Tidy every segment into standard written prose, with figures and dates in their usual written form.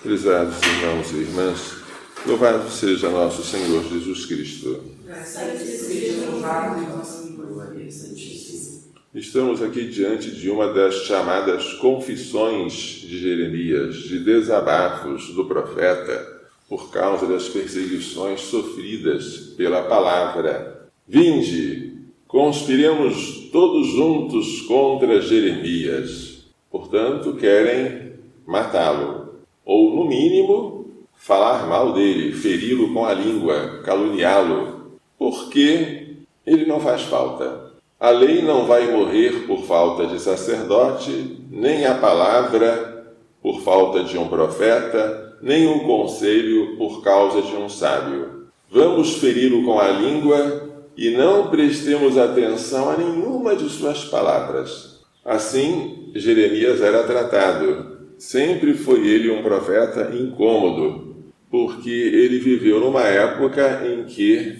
Prezados irmãos e irmãs, louvado seja nosso Senhor Jesus Cristo. Estamos aqui diante de uma das chamadas confissões de Jeremias, de desabafos do profeta, por causa das perseguições sofridas pela palavra. Vinde, conspiremos todos juntos contra Jeremias. Portanto, querem matá-lo, ou, no mínimo, falar mal dele, feri-lo com a língua, caluniá-lo, porque ele não faz falta. A lei não vai morrer por falta de sacerdote, nem a palavra por falta de um profeta, nem o conselho por causa de um sábio. Vamos feri-lo com a língua e não prestemos atenção a nenhuma de suas palavras. Assim, Jeremias era tratado. Sempre foi ele um profeta incômodo, porque ele viveu numa época em que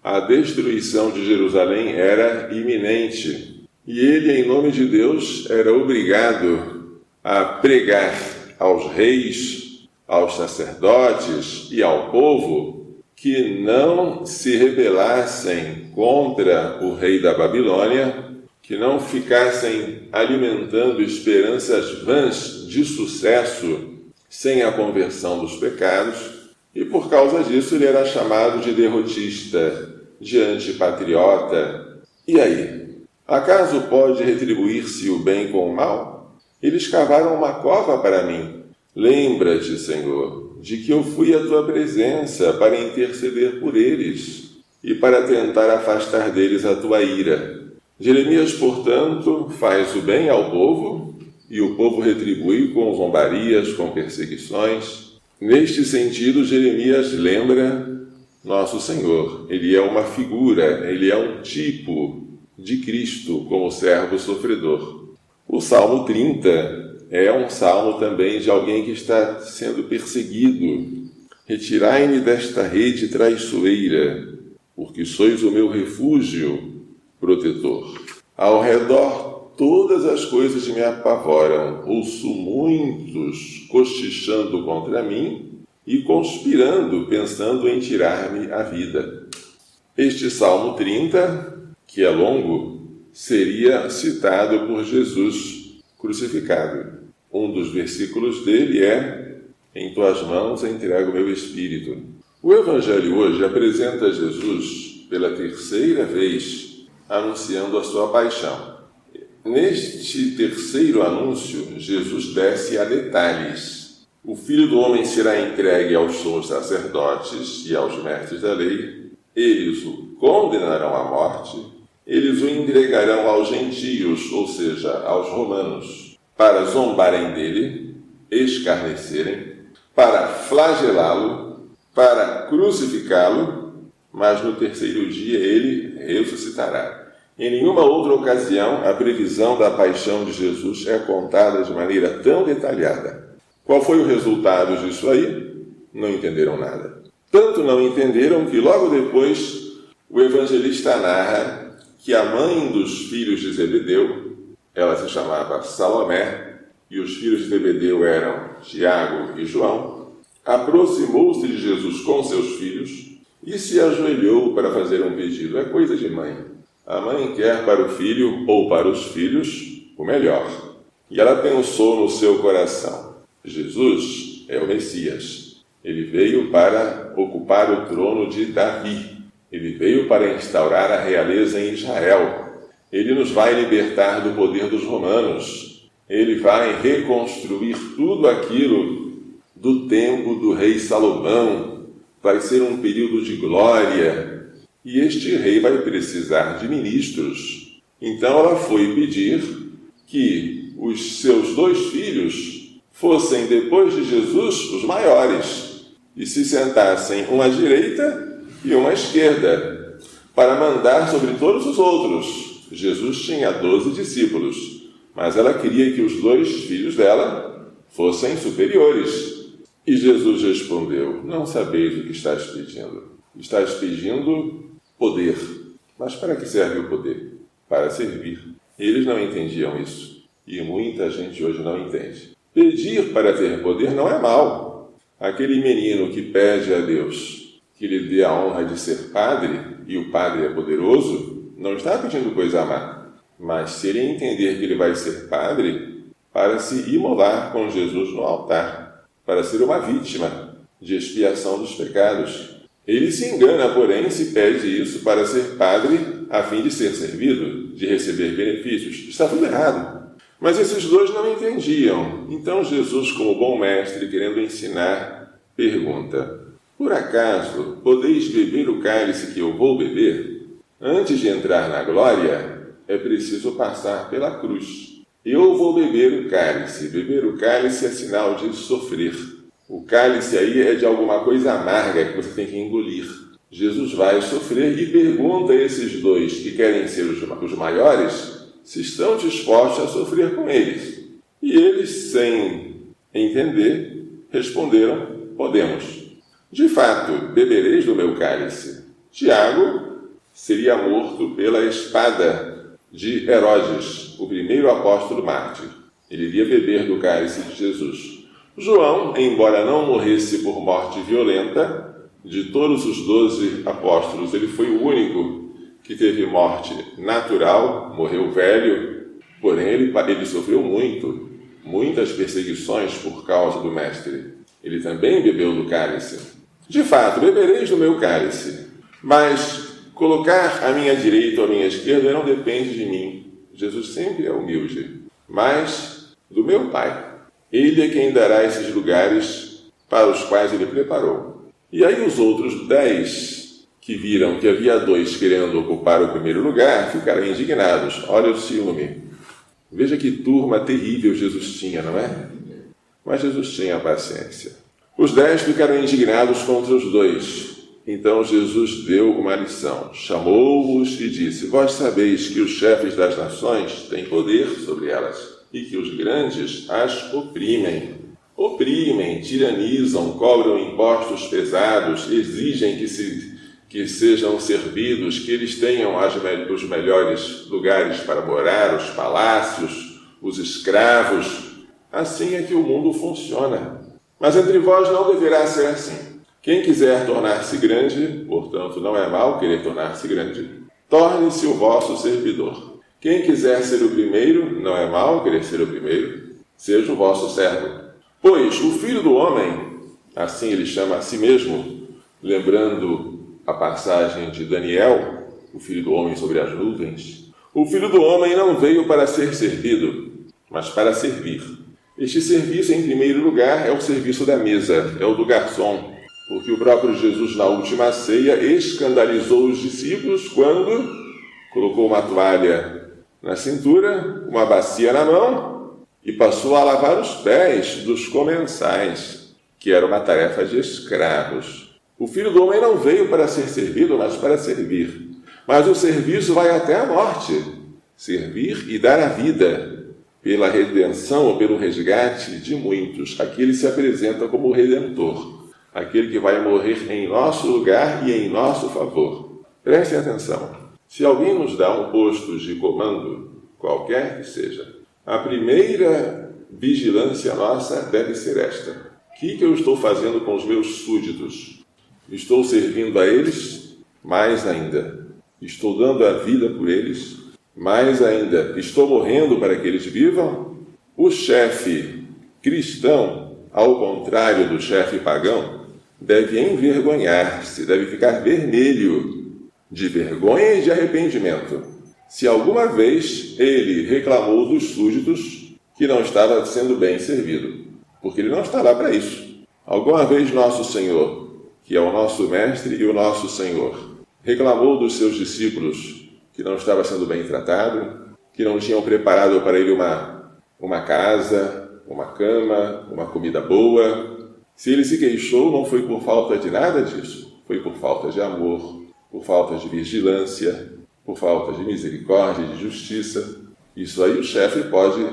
a destruição de Jerusalém era iminente. E ele, em nome de Deus, era obrigado a pregar aos reis, aos sacerdotes e ao povo que não se rebelassem contra o rei da Babilônia, que não ficassem alimentando esperanças vãs de sucesso sem a conversão dos pecados, e por causa disso ele era chamado de derrotista, de antipatriota. E aí? Acaso pode retribuir-se o bem com o mal? Eles cavaram uma cova para mim. Lembra-te, Senhor, de que eu fui à tua presença para interceder por eles e para tentar afastar deles a tua ira. Jeremias, portanto, faz o bem ao povo, e o povo retribui com zombarias, com perseguições. Neste sentido, Jeremias lembra nosso Senhor. Ele é uma figura, ele é um tipo de Cristo como servo sofredor. O Salmo 30 é um salmo também de alguém que está sendo perseguido. Retirai-me desta rede traiçoeira, porque sois o meu refúgio protetor. Ao redor todas as coisas me apavoram. Ouço muitos cochichando contra mim e conspirando, pensando em tirar-me a vida. Este Salmo 30, que é longo, seria citado por Jesus crucificado. Um dos versículos dele é: em tuas mãos entrego o meu espírito. O Evangelho hoje apresenta Jesus pela terceira vez anunciando a sua paixão. Neste terceiro anúncio, Jesus desce a detalhes. O Filho do Homem será entregue aos sumos sacerdotes e aos mestres da lei. Eles o condenarão à morte. Eles o entregarão aos gentios, ou seja, aos romanos, para zombarem dele, escarnecerem, para flagelá-lo, para crucificá-lo, mas no terceiro dia ele ressuscitará. Em nenhuma outra ocasião, a previsão da paixão de Jesus é contada de maneira tão detalhada. Qual foi o resultado disso aí? Não entenderam nada. Tanto não entenderam que logo depois o evangelista narra que a mãe dos filhos de Zebedeu, ela se chamava Salomé, e os filhos de Zebedeu eram Tiago e João, aproximou-se de Jesus com seus filhos e se ajoelhou para fazer um pedido. É coisa de mãe. A mãe quer para o filho ou para os filhos o melhor. E ela pensou no seu coração: Jesus é o Messias. Ele veio para ocupar o trono de Davi. Ele veio para instaurar a realeza em Israel. Ele nos vai libertar do poder dos romanos. Ele vai reconstruir tudo aquilo do tempo do rei Salomão. Vai ser um período de glória. E este rei vai precisar de ministros. Então ela foi pedir que os seus 2 filhos fossem, depois de Jesus, os maiores, e se sentassem uma à direita e uma à esquerda, para mandar sobre todos os outros. Jesus tinha 12 discípulos, mas ela queria que os 2 filhos dela fossem superiores. E Jesus respondeu: não sabeis o que estás pedindo. Estás pedindo poder. Mas para que serve o poder? Para servir. Eles não entendiam isso. E muita gente hoje não entende. Pedir para ter poder não é mal. Aquele menino que pede a Deus que lhe dê a honra de ser padre, e o padre é poderoso, não está pedindo coisa má. Mas se ele entender que ele vai ser padre, para se imolar com Jesus no altar, para ser uma vítima de expiação dos pecados. Ele se engana, porém, se pede isso para ser padre a fim de ser servido, de receber benefícios. Está tudo errado. Mas esses dois não entendiam. Então Jesus, como bom mestre, querendo ensinar, pergunta: por acaso podeis beber o cálice que eu vou beber? Antes de entrar na glória, é preciso passar pela cruz. Eu vou beber o cálice. Beber o cálice é sinal de sofrer. O cálice aí é de alguma coisa amarga que você tem que engolir. Jesus vai sofrer e pergunta a esses dois que querem ser os maiores se estão dispostos a sofrer com eles. E eles, sem entender, responderam: podemos. De fato, bebereis do meu cálice. Tiago seria morto pela espada de Herodes, o primeiro apóstolo mártir. Ele iria beber do cálice de Jesus. João, embora não morresse por morte violenta, de todos os 12 apóstolos, ele foi o único que teve morte natural, morreu velho, porém ele sofreu muitas perseguições por causa do Mestre. Ele também bebeu do cálice. De fato, bebereis do meu cálice, mas colocar a minha direita ou a minha esquerda não depende de mim. Jesus sempre é humilde, mas do meu Pai. Ele é quem dará esses lugares para os quais ele preparou. E aí os outros 10, que viram que havia 2 querendo ocupar o primeiro lugar, ficaram indignados. Olha o ciúme. Veja que turma terrível Jesus tinha, não é? Mas Jesus tinha paciência. Os 10 ficaram indignados contra os 2. Então Jesus deu uma lição. Chamou-os e disse: vós sabeis que os chefes das nações têm poder sobre elas, e que os grandes as oprimem. Oprimem, tiranizam, cobram impostos pesados, exigem que sejam servidos, que eles tenham os melhores lugares para morar, os palácios, os escravos. Assim é que o mundo funciona. Mas entre vós não deverá ser assim. Quem quiser tornar-se grande, portanto não é mal querer tornar-se grande, torne-se o vosso servidor. Quem quiser ser o primeiro, não é mal querer ser o primeiro, seja o vosso servo. Pois o Filho do Homem, assim ele chama a si mesmo, lembrando a passagem de Daniel, o Filho do Homem sobre as nuvens, o Filho do Homem não veio para ser servido, mas para servir. Este serviço, em primeiro lugar, é o serviço da mesa, é o do garçom, porque o próprio Jesus, na última ceia, escandalizou os discípulos quando colocou uma toalha na cintura, uma bacia na mão e passou a lavar os pés dos comensais, que era uma tarefa de escravos. O Filho do Homem não veio para ser servido, mas para servir. Mas o serviço vai até a morte. Servir e dar a vida pela redenção ou pelo resgate de muitos. Aqui ele se apresenta como o Redentor, aquele que vai morrer em nosso lugar e em nosso favor. Prestem atenção. Se alguém nos dá um posto de comando, qualquer que seja, a primeira vigilância nossa deve ser esta. O que eu estou fazendo com os meus súditos? Estou servindo a eles? Mais ainda. Estou dando a vida por eles? Mais ainda. Estou morrendo para que eles vivam? O chefe cristão, ao contrário do chefe pagão, deve envergonhar-se, deve ficar vermelho de vergonha e de arrependimento, se alguma vez ele reclamou dos súditos que não estava sendo bem servido, porque ele não está lá para isso. Alguma vez nosso Senhor, que é o nosso Mestre e o nosso Senhor, reclamou dos seus discípulos que não estava sendo bem tratado, que não tinham preparado para ele uma casa, uma cama, uma comida boa. Se ele se queixou, não foi por falta de nada disso, foi por falta de amor, por falta de vigilância, por falta de misericórdia e de justiça. Isso aí o chefe pode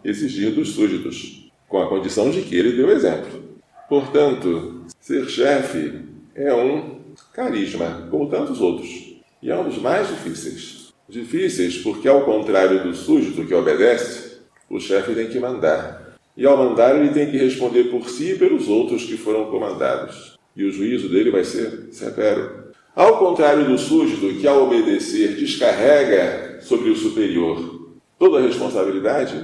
exigir dos súditos, com a condição de que ele dê o exemplo. Portanto, ser chefe é um carisma, como tantos outros, e é um dos mais difíceis. Difíceis porque, ao contrário do súdito que obedece, o chefe tem que mandar. E ao mandar, ele tem que responder por si e pelos outros que foram comandados. E o juízo dele vai ser severo. Ao contrário do súdito, que ao obedecer descarrega sobre o superior toda a responsabilidade,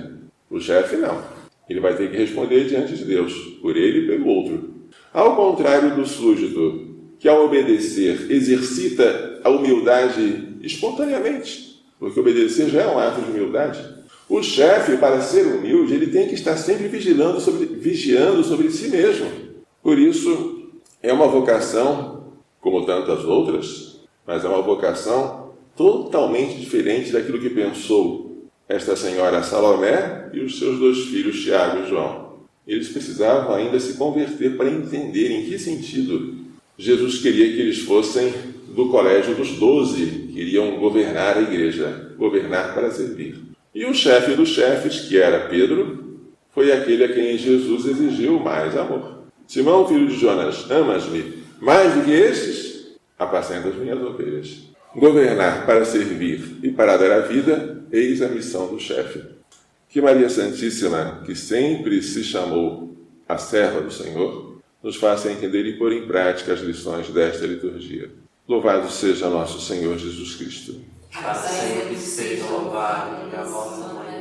o chefe não. Ele vai ter que responder diante de Deus, por ele e pelo outro. Ao contrário do súdito, que ao obedecer exercita a humildade espontaneamente, porque obedecer já é um ato de humildade. O chefe, para ser humilde, ele tem que estar sempre vigiando sobre si mesmo. Por isso, é uma vocação, como tantas outras, mas é uma vocação totalmente diferente daquilo que pensou esta senhora Salomé e os seus 2 filhos, Tiago e João. Eles precisavam ainda se converter para entender em que sentido Jesus queria que eles fossem do colégio dos 12, que iriam governar a igreja, governar para servir. E o chefe dos chefes, que era Pedro, foi aquele a quem Jesus exigiu mais amor. Simão, filho de Jonas, amas-me mais do que estes? Apacenta as minhas ovelhas. Governar para servir e para dar a vida, eis a missão do chefe. Que Maria Santíssima, que sempre se chamou a serva do Senhor, nos faça entender e pôr em prática as lições desta liturgia. Louvado seja nosso Senhor Jesus Cristo. Para sempre seja louvado a vossa mãe.